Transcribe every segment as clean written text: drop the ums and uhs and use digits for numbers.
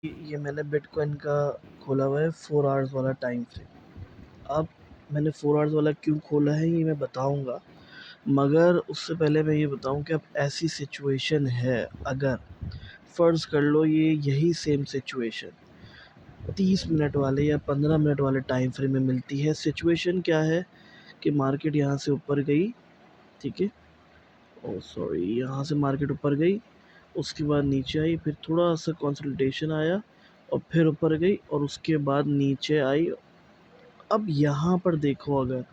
ये मैंने बिटकॉइन का खोला हुआ है 4 आवर्स वाला टाइम फ्रेम। अब मैंने 4 आवर्स वाला क्यों खोला है ये मैं बताऊँगा, मगर उससे पहले मैं ये बताऊँ कि अब ऐसी सिचुएशन है, अगर फ़र्ज़ कर लो ये यही सेम सिचुएशन 30 मिनट वाले या 15 मिनट वाले टाइम फ्रेम में मिलती है। सिचुएशन क्या है कि मार्केट यहाँ से ऊपर गई, ठीक है? ओह सॉरी, यहाँ से मार्केट ऊपर गई, उसके बाद नीचे आई, फिर थोड़ा-सा कंसोलिडेशन आया और फिर ऊपर गई और उसके बाद नीचे आई। अब यहाँ पर देखो अगर,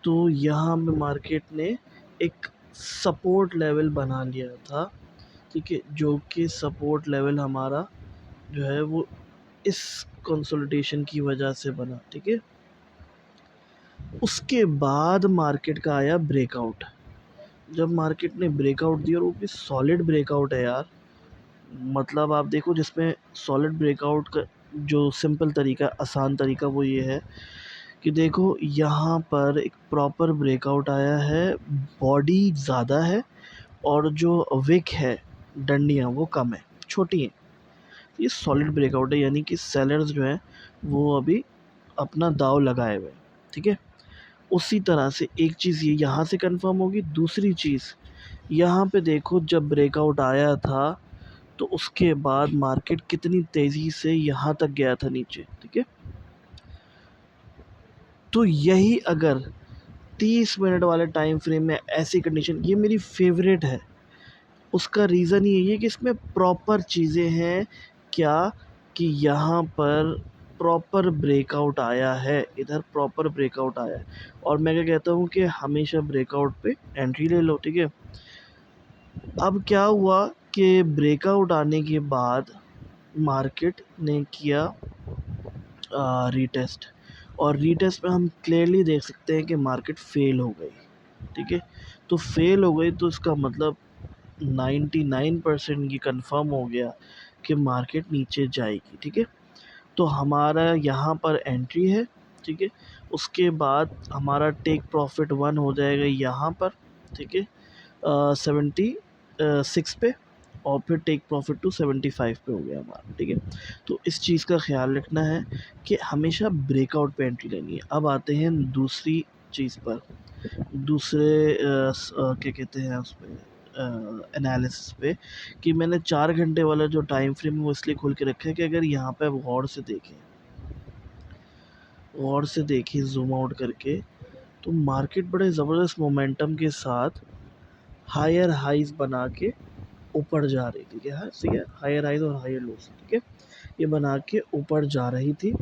तो यहाँ पे मार्केट ने एक सपोर्ट लेवल बना लिया था, ठीक है? जो कि सपोर्ट लेवल हमारा जो है वो इस कंसोलिडेशन की वजह से बना, ठीक है? उसके बाद मार्केट का आया ब्रेकआउट। जब मार्केट ने ब्रेकआउट दिया और वो भी सॉलिड ब्रेकआउट है यार, मतलब आप देखो जिसमें सॉलिड ब्रेकआउट का जो सिंपल तरीका, आसान तरीका वो ये है कि देखो यहाँ पर एक प्रॉपर ब्रेकआउट आया है, बॉडी ज़्यादा है और जो विक है, डंडियाँ वो कम है, छोटी हैं। ये सॉलिड ब्रेकआउट है, यानी कि सेलर्स जो हैं वो अभी अपना दाँव लगाए हुए हैं, ठीक है? उसी तरह से एक चीज़ ये यहाँ से कन्फर्म होगी। दूसरी चीज़ यहाँ पे देखो जब ब्रेकआउट आया था तो उसके बाद मार्केट कितनी तेज़ी से यहाँ तक गया था नीचे, ठीक है? तो यही अगर 30 मिनट वाले टाइम फ्रेम में ऐसी कंडीशन, ये मेरी फ़ेवरेट है। उसका रीज़न यही है कि इसमें प्रॉपर चीज़ें हैं, क्या कि यहाँ पर प्रॉपर ब्रेकआउट आया है, इधर प्रॉपर ब्रेकआउट आया है और मैं क्या कहता हूँ कि हमेशा ब्रेकआउट पे एंट्री ले लो, ठीक है? अब क्या हुआ कि ब्रेकआउट आने के बाद मार्केट ने किया रीटेस्ट, और रीटेस्ट में हम क्लियरली देख सकते हैं कि मार्केट फ़ेल हो गई, ठीक है? तो फ़ेल हो गई तो इसका मतलब 99% ये कंफर्म हो गया कि मार्केट नीचे जाएगी, ठीक है? तो हमारा यहाँ पर एंट्री है, ठीक है? उसके बाद हमारा टेक प्रॉफ़िट 1 हो जाएगा यहाँ पर, ठीक है? 76 पे, और फिर टेक प्रॉफ़िट टू 75 पे हो गया हमारा, ठीक है? तो इस चीज़ का ख़्याल रखना है कि हमेशा ब्रेकआउट पे एंट्री लेनी है। अब आते हैं दूसरी चीज़ पर, दूसरे क्या कहते हैं उसपे, एनालिसिस पे, कि मैंने 4 घंटे वाला जो टाइम फ्रेम है वो इसलिए खोल के रखा है कि अगर यहाँ पे आप गौर से देखें ज़ूम आउट करके, तो मार्केट बड़े ज़बरदस्त मोमेंटम के साथ हायर हाइज़ बना के ऊपर जा रही थी, क्या है, ठीक है? हायर हाइज़ और हायर लोज़, ठीक है? ये बना के ऊपर जा रही थी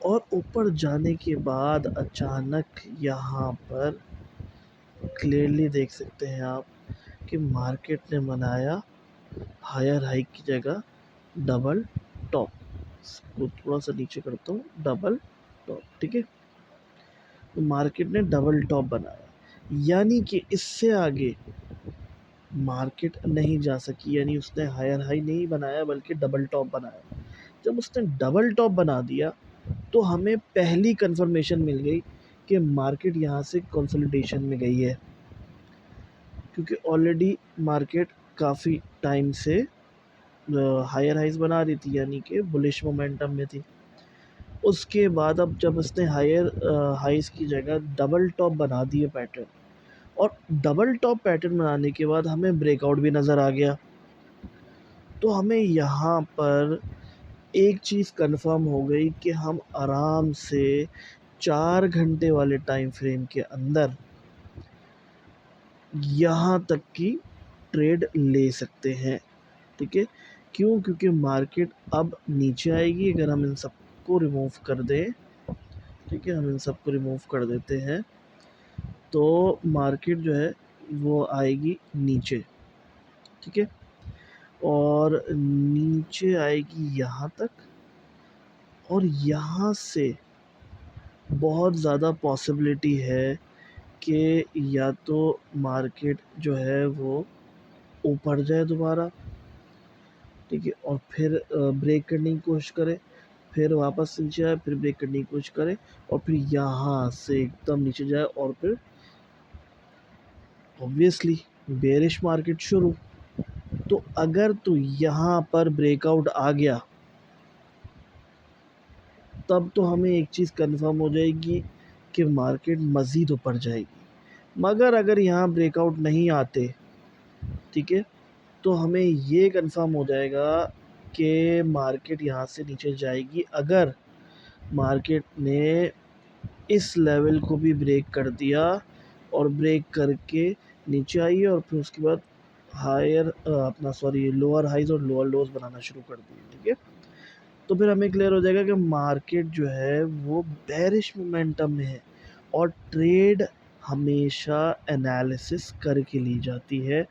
और ऊपर जाने के बाद अचानक यहाँ पर क्लियरली देख सकते हैं आप कि मार्केट ने बनाया हायर हाई की जगह डबल टॉप। इसको थोड़ा-सा नीचे करता हूँ, डबल टॉप, ठीक है? तो मार्केट ने डबल टॉप बनाया, यानी कि इससे आगे मार्केट नहीं जा सकी, यानी उसने हायर हाई नहीं बनाया बल्कि डबल टॉप बनाया। जब उसने डबल टॉप बना दिया तो हमें पहली कन्फर्मेशन मिल गई कि मार्केट यहाँ से कंसोलिडेशन में गई है, क्योंकि ऑलरेडी मार्केट काफ़ी टाइम से हायर हाइज़ बना रही थी, यानी कि बुलिश मोमेंटम में थी। उसके बाद अब जब उसने हायर हाइज़ की जगह डबल टॉप बना दिए पैटर्न, और डबल टॉप पैटर्न बनाने के बाद हमें ब्रेकआउट भी नज़र आ गया। तो हमें यहाँ पर एक चीज़ कन्फर्म हो गई कि हम आराम से 4 घंटे वाले टाइम फ्रेम के अंदर यहाँ तक की ट्रेड ले सकते हैं, ठीक है? क्यों? क्योंकि मार्केट अब नीचे आएगी अगर हम इन सबको रिमूव कर दें, ठीक है? हम इन सबको रिमूव कर देते हैं, तो मार्केट जो है वो आएगी नीचे, ठीक है? और नीचे आएगी यहाँ तक, और यहाँ से बहुत ज़्यादा पॉसिबिलिटी है कि या तो मार्केट जो है वो ऊपर जाए दोबारा, ठीक है? और फिर ब्रेक करने की कोशिश करे, फिर वापस नीचे आए, फिर ब्रेक करने की कोशिश करे और फिर यहाँ से एकदम नीचे जाए और फिर ऑब्वियसली बेयरिश मार्केट शुरू। तो अगर तो यहाँ पर ब्रेकआउट आ गया तब तो हमें एक चीज़ कंफर्म हो जाएगी कि मार्केट मज़ीद ऊपर जाएगी। मगर अगर यहाँ ब्रेकआउट नहीं आते, ठीक है, तो हमें ये कंफर्म हो जाएगा कि मार्केट यहाँ से नीचे जाएगी। अगर मार्केट ने इस लेवल को भी ब्रेक कर दिया और ब्रेक करके नीचे आई और फिर उसके बाद लोअर हाइज और लोअर लोज बनाना शुरू कर दिए, ठीक है, तो फिर हमें क्लियर हो जाएगा कि मार्केट जो है वो बेरिश मोमेंटम में है। और ट्रेड हमेशा एनालिसिस करके ली जाती है,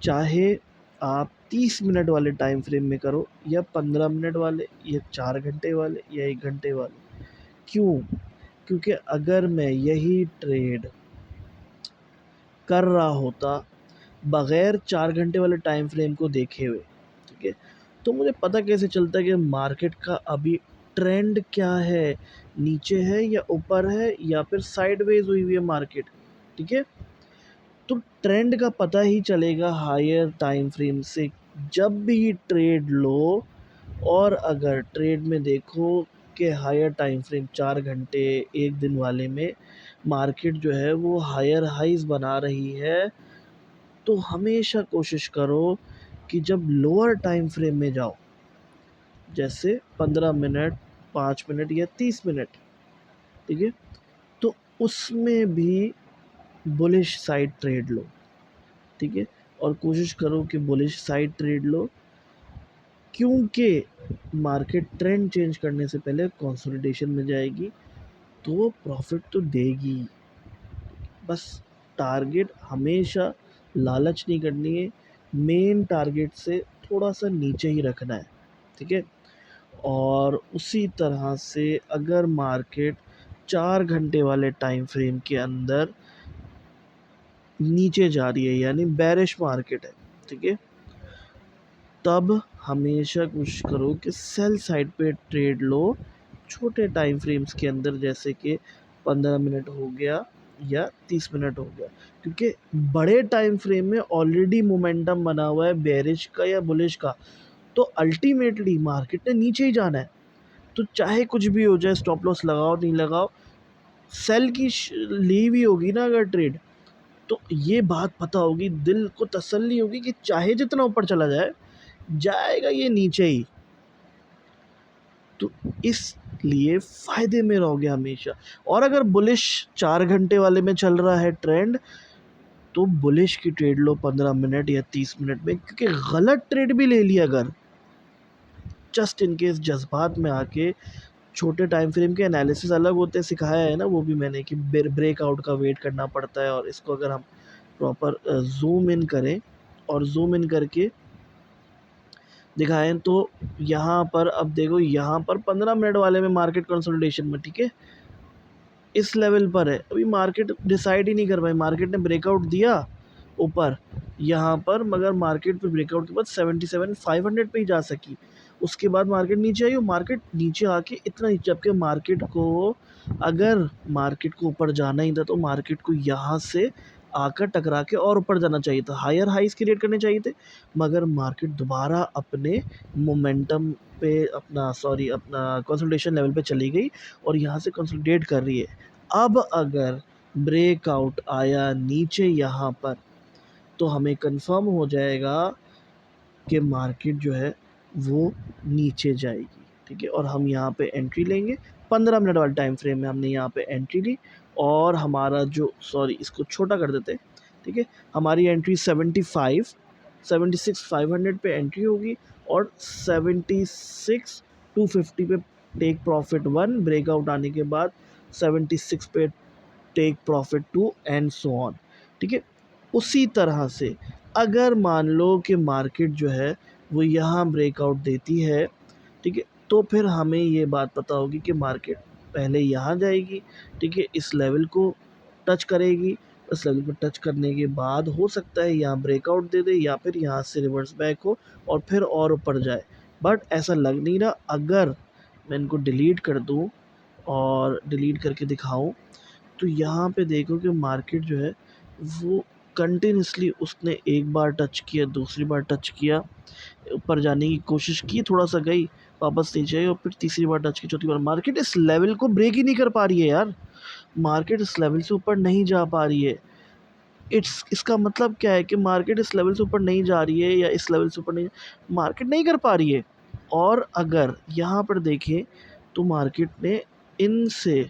चाहे आप 30 मिनट वाले टाइम फ्रेम में करो या 15 मिनट वाले या 4 घंटे वाले या 1 घंटे वाले। क्यों? क्योंकि अगर मैं यही ट्रेड कर रहा होता बगैर 4 घंटे वाले टाइम फ्रेम को देखे हुए, ठीक है, तो मुझे पता कैसे चलता कि मार्केट का अभी ट्रेंड क्या है, नीचे है या ऊपर है या फिर साइडवेज हुई हुई है मार्केट, ठीक है। तो ट्रेंड का पता ही चलेगा हायर टाइम फ्रेम से जब भी ट्रेड लो। और अगर ट्रेड में देखो कि हायर टाइम फ्रेम 4 घंटे 1 दिन वाले में मार्केट जो है वो हायर हाइज बना रही है, तो हमेशा कोशिश करो कि जब लोअर टाइम फ्रेम में जाओ, जैसे 15 मिनट 5 मिनट या 30 मिनट, ठीक है, तो उसमें भी बुलिश साइड ट्रेड लो, ठीक है, और कोशिश करो कि बुलिश साइड ट्रेड लो, क्योंकि मार्केट ट्रेंड चेंज करने से पहले कंसोलिडेशन में जाएगी तो वो प्रॉफिट तो देगी। बस टारगेट हमेशा लालच नहीं करनी है, मेन टारगेट से थोड़ा सा नीचे ही रखना है, ठीक है। और उसी तरह से अगर मार्केट 4 घंटे वाले टाइम फ्रेम के अंदर नीचे जा रही है यानी बेरिश मार्केट है, ठीक है, तब हमेशा कोशिश करो कि सेल साइड पे ट्रेड लो छोटे टाइम फ्रेम्स के अंदर, जैसे कि 15 मिनट हो गया या 30 मिनट हो गया, क्योंकि बड़े टाइम फ्रेम में ऑलरेडी मोमेंटम बना हुआ है बेरिश का या बुलिश का, तो अल्टीमेटली मार्केट ने नीचे ही जाना है। तो चाहे कुछ भी हो जाए, स्टॉप लॉस लगाओ नहीं लगाओ, सेल की ली हुई होगी ना अगर ट्रेड, तो ये बात पता होगी, दिल को तसल्ली होगी कि चाहे जितना ऊपर चला जाए जाएगा ये नीचे ही। तो इसलिए फ़ायदे में रहोगे हमेशा। और अगर बुलिश 4 घंटे वाले में चल रहा है ट्रेंड, तो बुलिश की ट्रेड लो 15 मिनट या 30 मिनट में, क्योंकि गलत ट्रेड भी ले लिया अगर जस्ट इन केस जज्बात में आके, छोटे टाइम फ्रेम के एनालिसिस अलग होते हैं, सिखाया है ना वो भी मैंने कि ब्रेकआउट का वेट करना पड़ता है, और इसको अगर हम प्रॉपर जूम इन करें और जूम इन करके दिखाएं तो यहाँ पर अब देखो, यहाँ पर 15 मिनट वाले में मार्केट कंसोलिडेशन में, ठीक है, इस लेवल पर है, अभी मार्केट डिसाइड ही नहीं कर पाई, मार्केट ने ब्रेकआउट दिया ऊपर यहाँ पर, मगर मार्केट पे ब्रेकआउट के बाद 77,500 पे ही जा सकी। उसके बाद मार्केट नीचे आई और मार्केट नीचे आके इतना नीचे, जबकि मार्केट को, अगर मार्केट को ऊपर जाना ही था तो मार्केट को यहाँ से आकर टकरा के और ऊपर जाना चाहिए था, हायर हाइज क्रिएट करने चाहिए थे, मगर मार्केट दोबारा अपने मोमेंटम पे अपना कंसोलिडेशन लेवल पे चली गई और यहाँ से कंसोलिडेट कर रही है। अब अगर ब्रेकआउट आया नीचे यहाँ पर, तो हमें कंफर्म हो जाएगा कि मार्केट जो है वो नीचे जाएगी, ठीक है, और हम यहाँ पे एंट्री लेंगे। 15 मिनट वाले टाइम फ्रेम में हमने यहाँ पे एंट्री ली, और हमारा जो इसको छोटा कर देते हैं, ठीक है, हमारी एंट्री 76,500 पे एंट्री होगी, और 76,250 पे टेक प्रॉफिट 1, ब्रेकआउट आने के बाद 76 पे take profit 2 and so on, ठीक है। उसी तरह से अगर मान लो कि मार्केट जो है वो यहाँ ब्रेकआउट देती है, ठीक है, तो फिर हमें ये बात पता होगी कि मार्केट पहले यहाँ जाएगी, ठीक है, इस लेवल को टच करेगी, इस लेवल को टच करने के बाद हो सकता है यहाँ ब्रेकआउट दे दे या फिर यहाँ से रिवर्स बैक हो और फिर और ऊपर जाए, बट ऐसा लग नहीं रहा। अगर मैं इनको डिलीट कर दूँ और डिलीट करके दिखाऊँ, तो यहाँ पे देखो कि मार्केट जो है वो कंटिन्यूसली उसने एक बार टच किया, दूसरी बार टच किया, ऊपर जाने की कोशिश की, थोड़ा-सा गई, वापस नीचे आई और फिर तीसरी बार टच की, चौथी बार। मार्केट इस लेवल को ब्रेक ही नहीं कर पा रही है यार। मार्केट इस लेवल से ऊपर नहीं जा पा रही है। इसका मतलब क्या है कि मार्केट इस लेवल से ऊपर नहीं जा रही है या इस लेवल से ऊपर नहीं, मार्केट नहीं कर पा रही है। और अगर यहाँ पर देखें तो मार्केट ने इनसे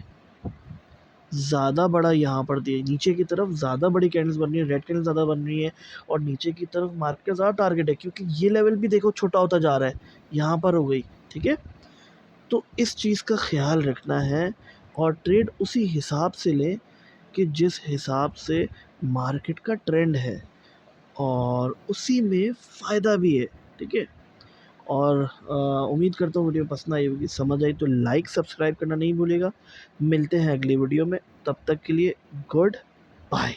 ज़्यादा बड़ा यहाँ पर दिए, नीचे की तरफ ज़्यादा बड़ी कैंडल्स बन रही है, रेड कैंडल ज़्यादा बन रही है और नीचे की तरफ मार्केट का ज़्यादा टारगेट है, क्योंकि ये लेवल भी देखो छोटा होता जा रहा है, यहाँ पर हो गई, ठीक है। तो इस चीज़ का ख्याल रखना है और ट्रेड उसी हिसाब से लें कि जिस हिसाब से मार्केट का ट्रेंड है और उसी में फ़ायदा भी है, ठीक है। और उम्मीद करता हूँ वीडियो पसंद आई होगी, समझ आई तो लाइक सब्सक्राइब करना नहीं भूलिएगा। मिलते हैं अगली वीडियो में, तब तक के लिए गुड बाय।